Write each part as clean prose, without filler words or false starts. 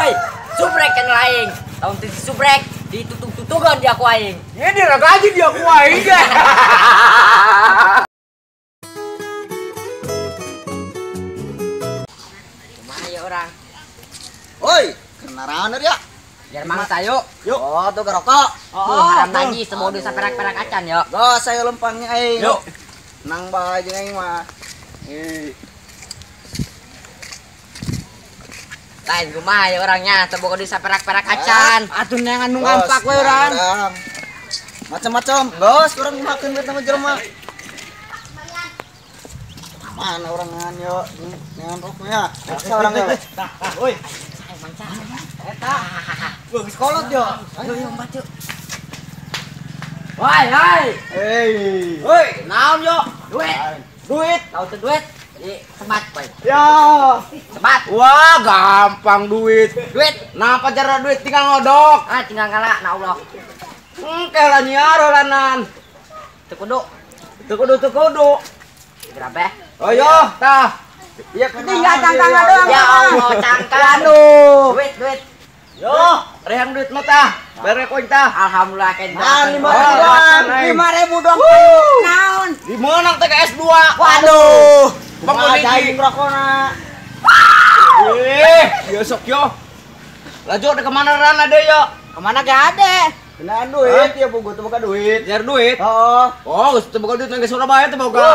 Woi, subrek kan lain. Tahun tadi subrek ditutung-tutungan dia ku aing. Ini lah gaji dia ku aing. Kumaha ya orang? Woi, kendaraan ya? Biar mang tayo. Yuk. Oh, tuh ngerokok. Oh, haram lagi semodu saperak-perak acan yo. Go, saya lempangnya aing. Yuk. Nang bae jeung aing mah. Lain kumaha ya orangnya, teu di saperak-perak acan. Atuh neangan nu ngampak we urang. Macam-macam. Bos, kurang makan duit sama jelema. Mana orangan yo? Dengan rokoknya. Asa orang ya. Woi. Manca. Eta. Wah, geus kolot yo. Ayo yo mbat yuk. Woi, hai. Woi, naon yo? Duit. Duit. Tahu tuh duit. Sebat, boy. Ya. Sebat. Wah, gampang duit. Duit. Nah, pacar duit tinggal ngodok. Ah, tinggal ngalah, na Allah. Kela nyiar olanan. Teu kudu. Teu kudu. Berapa? Oh yo, tah. Ya Tinggal cangkangna doang. Ya Allah, cangkang. Aduh. Duit. Yo, rehang duit mah tah. Bere koin tah. Alhamdulillah kan. Nah, 5.000 doang. Naon? Di mana teh S2? Waduh. Bang Jaing rokokna. Besok yo. Laju ada kemana rana deh yo? Kemana gak ada? Kenaan duit ya, Bu. Teu boga duit. Nyari duit. Heeh. Oh, geus teu boga duit nang Surabaya teu boga.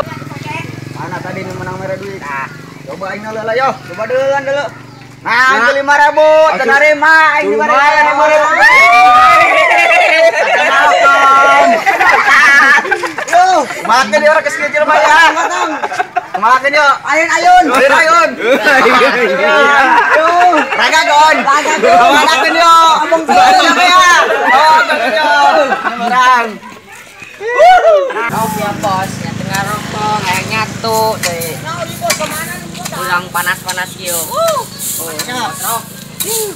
Mana tadi nu menang mere duit? Nah, coba aing heula yo. Coba deuleun deuleu. Nah, 5.000, teu narima aing 5.000. Makan dia orang kesini jelema ya. Makan dia. Ayun. Raga gon. Makan dia. Abang siapa ya? Oh, makan dia. Orang. Kau ya bos, yang tengah rokok, kayak nyatu deh. Pulang panas-panas yo.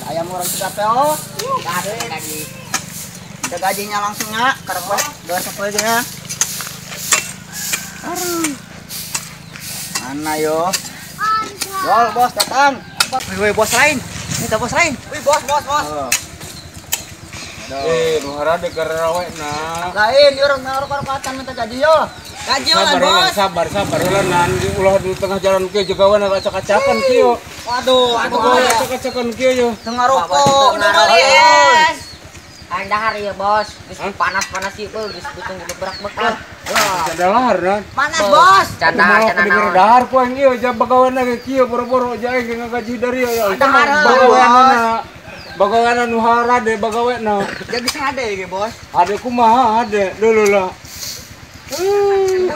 Ayam orang sedap ya. Lagi. Ada gajinya langsungnya, karena udah sampai aja ya. Mana yo? Yol, bos datang. Woi, bos lain. Ini bos lain. Wih, bos. Nu harade karawe na. Lain, dia orang naruh-naruh minta gaji yo. Gaji lah, bos. Sabar ulah nan di ulah di tengah jalan kieu juga wana acak-acakan kieu. Waduh, Acak-acakan kieu yo. tengah rokok. Aing dahar ya bos, panas-panas ieu geus butuh berak-berak. Cadahar nan. Panas, bos. Cadar Bener dahar ku ang ieu ja bagawana ge kieu boro-boro jae ge ngagaji dari ya. Bagawana nu harade bagawena. Jadi sade ge, bos. Ade kumaha ade dulu lah. Udah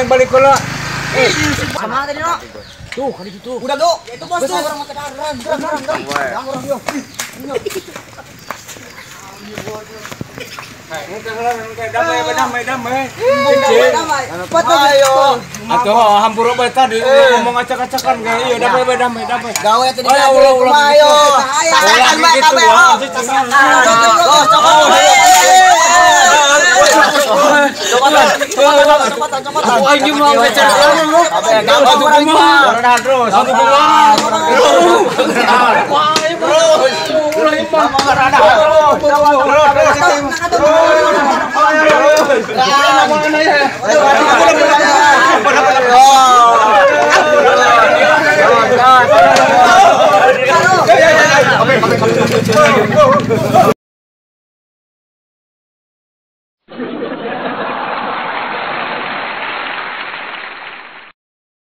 Aing balik heula. sama tadi no. Tuh, kali itu. Udah, Do. Itu bos tuh. Orang ke dalam. Orang yo. Damai. Betul ayo. Atuh hampura bae tadi ngomong acak-acakan ge ieu damai. Gawe tadi Ayo, gawe ulah, ayo. Sasakan bae kabeh. Coba. Aku anjing mau ngecer. Terus. Oke.